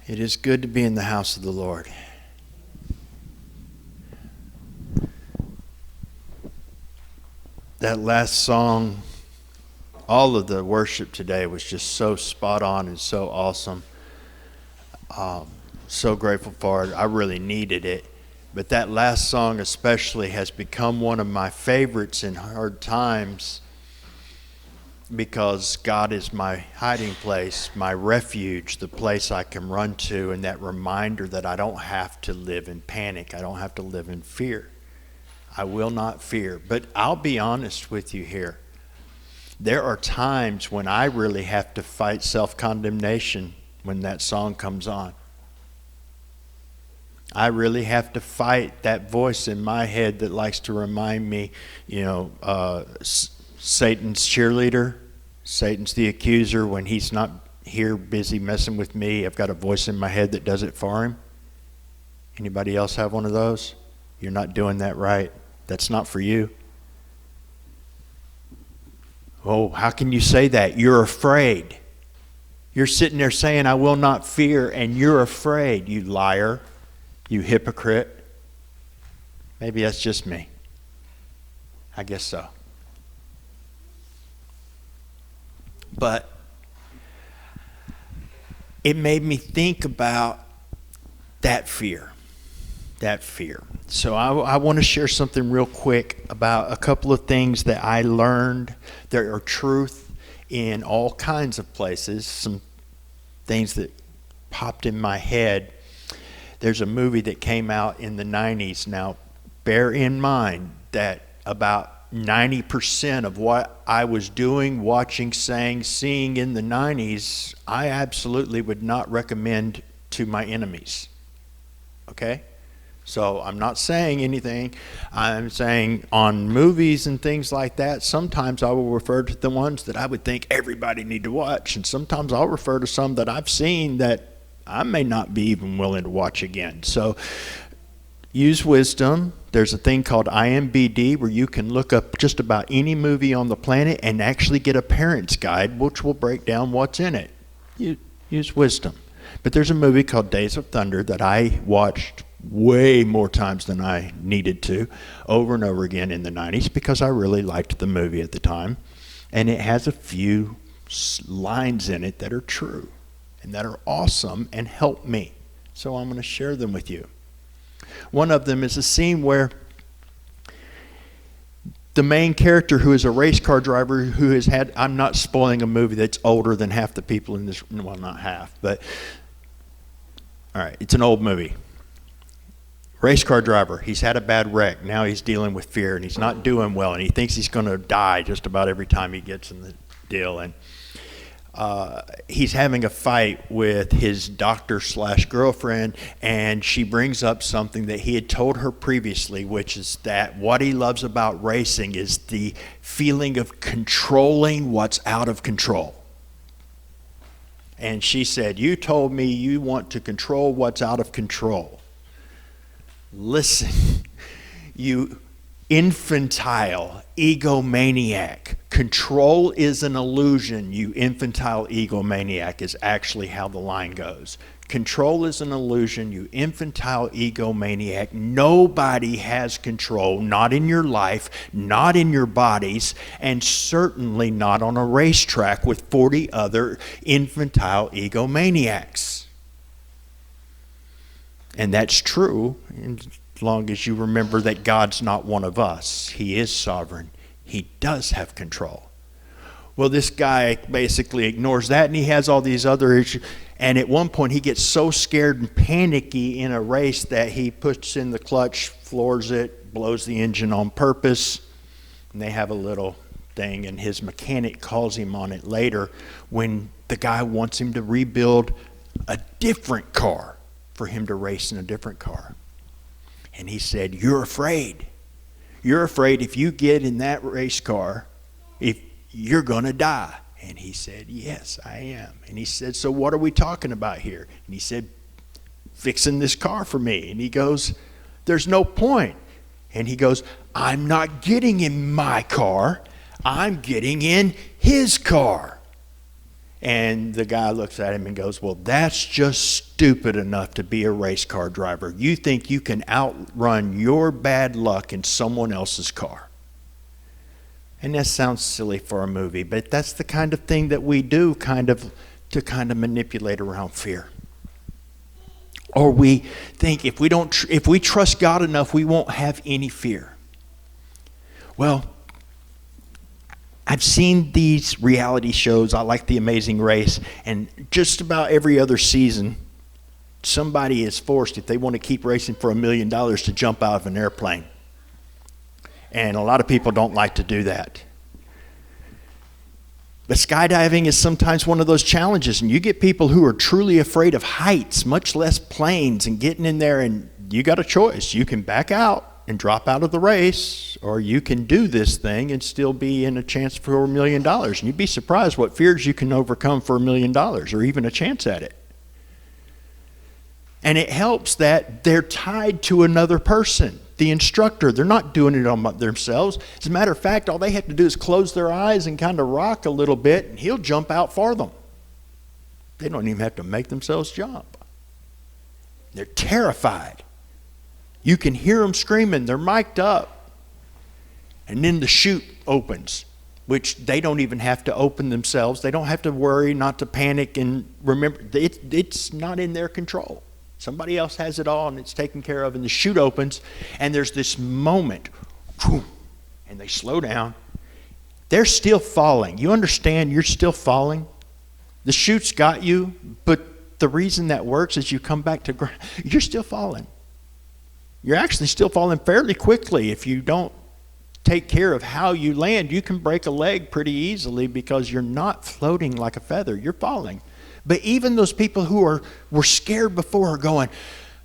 It is good to be in the house of the Lord. That last song, all of the worship today was just so spot on and so awesome. So grateful for it. I really needed it. But that last song especially has become one of my favorites in hard times because God is my hiding place, my refuge, the place I can run to, and that reminder that I don't have to live in panic. I don't have to live in fear. I will not fear. But I'll be honest with you here. There are times when I really have to fight self-condemnation when that song comes on. I really have to fight that voice in my head that likes to remind me, Satan's cheerleader, Satan's the accuser. When he's not here busy messing with me, I've got a voice in my head that does it for him. Anybody else have one of those? You're not doing that right. That's not for you. Oh, how can you say that? You're afraid. You're sitting there saying, I will not fear, and you're afraid, you liar, you hypocrite. Maybe that's just me. I guess so. But it made me think about that fear. So I want to share something real quick about a couple of things that I learned. There are truth in all kinds of places. Some things that popped in my head. There's a movie that came out in the 90s. Now, bear in mind that about 90% of what I was doing, watching, saying, seeing in the 90s, I absolutely would not recommend to my enemies. Okay? So I'm not saying anything. I'm saying on movies and things like that, sometimes I will refer to the ones that I would think everybody need to watch. And sometimes I'll refer to some that I've seen that I may not be even willing to watch again. So use wisdom. There's a thing called IMBD where you can look up just about any movie on the planet and actually get a parent's guide, which will break down what's in it. Use wisdom. But there's a movie called Days of Thunder that I watched way more times than I needed to, over and over again in the 90s, because I really liked the movie at the time. And it has a few lines in it that are true and that are awesome and help me. So I'm going to share them with you. One of them is a scene where the main character, who is a race car driver who has had, I'm not spoiling a movie that's older than half the people in this, well, not half, but all right, it's an old movie. Race car driver, he's had a bad wreck. Now he's dealing with fear and he's not doing well, and he thinks he's going to die just about every time he gets in the deal. And he's having a fight with his doctor/girlfriend, and she brings up something that he had told her previously, which is that what he loves about racing is the feeling of controlling what's out of control. And she said, you told me you want to control what's out of control. Listen, you infantile egomaniac. Control is an illusion, you infantile egomaniac, is actually how the line goes. Control is an illusion, you infantile egomaniac. Nobody has control, not in your life, not in your bodies, and certainly not on a racetrack with 40 other infantile egomaniacs. And that's true as long as you remember that God's not one of us. He is sovereign. He does have control. Well, this guy basically ignores that, and he has all these other issues. And at one point, he gets so scared and panicky in a race that he puts in the clutch, floors it, blows the engine on purpose. And they have a little thing, and his mechanic calls him on it later when the guy wants him to rebuild a different car for him to race in a different car. And he said, you're afraid. You're afraid if you get in that race car, if you're going to die. And he said, yes, I am. And he said, so what are we talking about here? And he said, fixing this car for me. And he goes, there's no point. And he goes, I'm not getting in my car. I'm getting in his car. And the guy looks at him and goes, well, that's just stupid enough to be a race car driver. You think you can outrun your bad luck in someone else's car. And that sounds silly for a movie, but that's the kind of thing that we do to manipulate around fear. Or we think if we trust God enough, we won't have any fear. Well, I've seen these reality shows. I like The Amazing Race, and just about every other season, somebody is forced, if they want to keep racing for $1 million, to jump out of an airplane. And a lot of people don't like to do that. But skydiving is sometimes one of those challenges, and you get people who are truly afraid of heights, much less planes, and getting in there, and you got a choice. You can back out and drop out of the race, or you can do this thing and still be in a chance for $1 million. And you'd be surprised what fears you can overcome for $1 million, or even a chance at it. And it helps that they're tied to another person, the instructor. They're not doing it on themselves. As a matter of fact, all they have to do is close their eyes and kind of rock a little bit, and he'll jump out for them. They don't even have to make themselves jump. They're terrified. You can hear them screaming. They're mic'd up. And then the chute opens, which they don't even have to open themselves. They don't have to worry not to panic. And remember, it's not in their control. Somebody else has it all, and it's taken care of. And the chute opens, and there's this moment. And they slow down. They're still falling. You understand you're still falling? The chute's got you, but the reason that works is you come back to ground. You're still falling. You're actually still falling fairly quickly. If you don't take care of how you land, you can break a leg pretty easily because you're not floating like a feather. You're falling. But even those people who were scared before are going,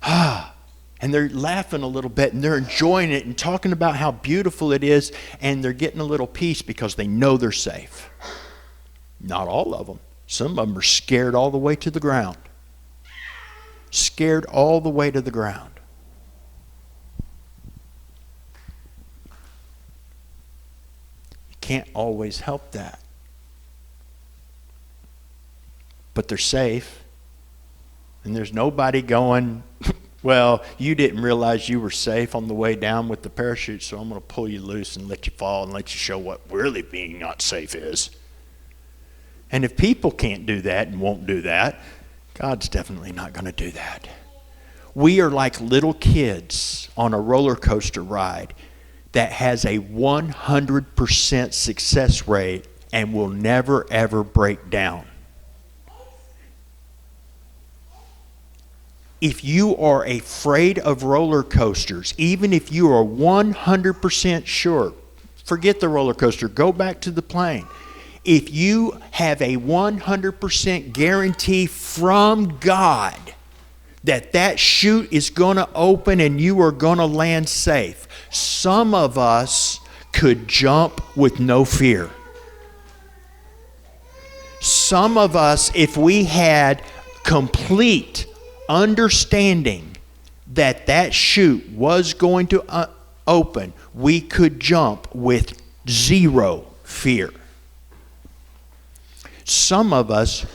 and they're laughing a little bit, and they're enjoying it and talking about how beautiful it is, and they're getting a little peace because they know they're safe. Not all of them. Some of them are scared all the way to the ground. Scared all the way to the ground. Can't always help that. But they're safe. And there's nobody going, well, you didn't realize you were safe on the way down with the parachute, so I'm going to pull you loose and let you fall and let you show what really being not safe is. And if people can't do that and won't do that, God's definitely not going to do that. We are like little kids on a roller coaster ride that has a 100% success rate and will never, ever break down. If you are afraid of roller coasters, even if you are 100% sure, forget the roller coaster, go back to the plane. If you have a 100% guarantee from God that chute is going to open and you are going to land safe, some of us could jump with no fear. Some of us, if we had complete understanding that chute was going to open, we could jump with zero fear. Some of us,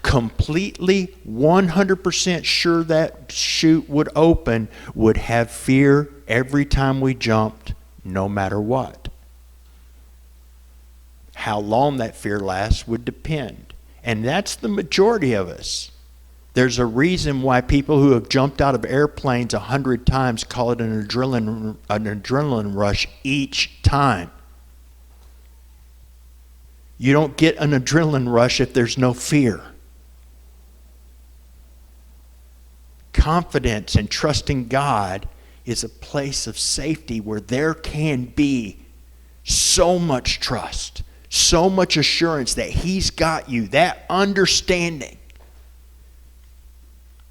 completely 100% sure that chute would open, would have fear every time we jumped, no matter what. How long that fear lasts would depend. And that's the majority of us. There's a reason why people who have jumped out of airplanes 100 times call it an adrenaline rush each time. You don't get an adrenaline rush if there's no fear. Confidence and trusting God is a place of safety where there can be so much trust, so much assurance that He's got you, that understanding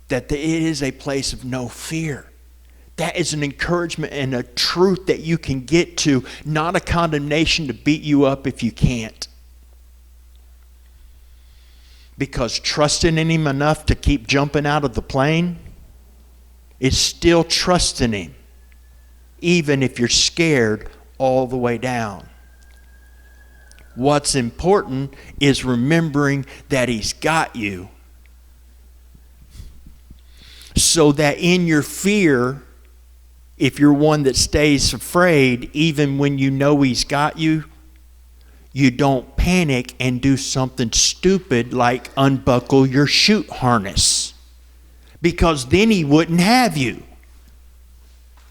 that it is a place of no fear. That is an encouragement and a truth that you can get to, not a condemnation to beat you up if you can't. Because trusting in Him enough to keep jumping out of the plane is still trusting Him, even if you're scared all the way down. What's important is remembering that He's got you. So that in your fear, if you're one that stays afraid, even when you know He's got you, you don't panic and do something stupid like unbuckle your chute harness. Because then He wouldn't have you.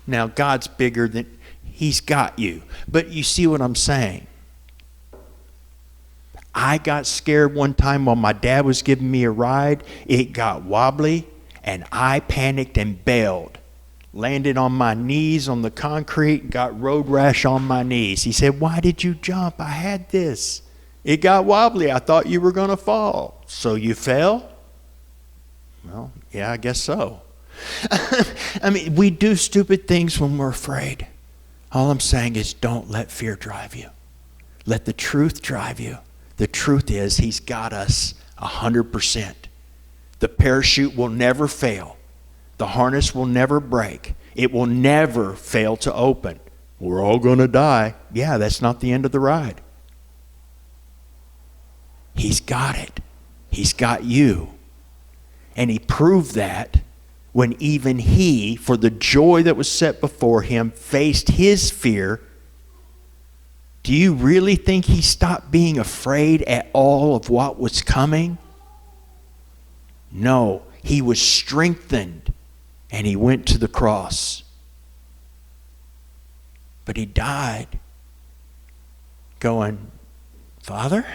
Now, God's bigger than, He's got you. But you see what I'm saying? I got scared one time while my dad was giving me a ride. It got wobbly, and I panicked and bailed. Landed on my knees on the concrete, got road rash on my knees. He said, "Why did you jump? I had this. It got wobbly. I thought you were going to fall." "So you fell?" "Well, yeah, I guess so." I mean, we do stupid things when we're afraid. All I'm saying is don't let fear drive you. Let the truth drive you. The truth is He's got us 100%. The parachute will never fail. The harness will never break. It will never fail to open. We're all going to die. Yeah, that's not the end of the ride. He's got it. He's got you. And He proved that when even He, for the joy that was set before Him, faced His fear. Do you really think He stopped being afraid at all of what was coming? No, He was strengthened. And He went to the cross. But He died going, "Father,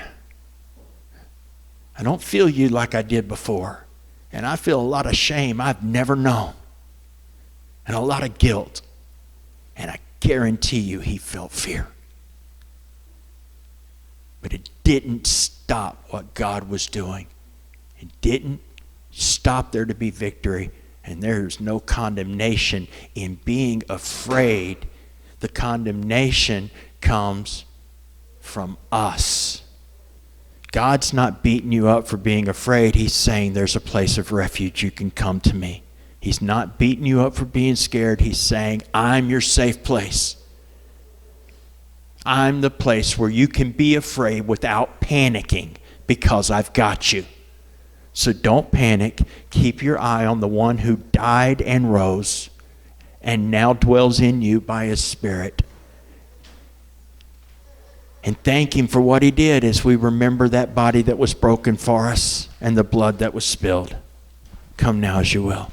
I don't feel you like I did before. And I feel a lot of shame I've never known. And a lot of guilt." And I guarantee you He felt fear. But it didn't stop what God was doing. It didn't stop there to be victory. And there's no condemnation in being afraid. The condemnation comes from us. God's not beating you up for being afraid. He's saying there's a place of refuge. You can come to me. He's not beating you up for being scared. He's saying, I'm your safe place. I'm the place where you can be afraid without panicking because I've got you. So don't panic. Keep your eye on the one who died and rose and now dwells in you by His Spirit. And thank Him for what He did as we remember that body that was broken for us and the blood that was spilled. Come now as you will.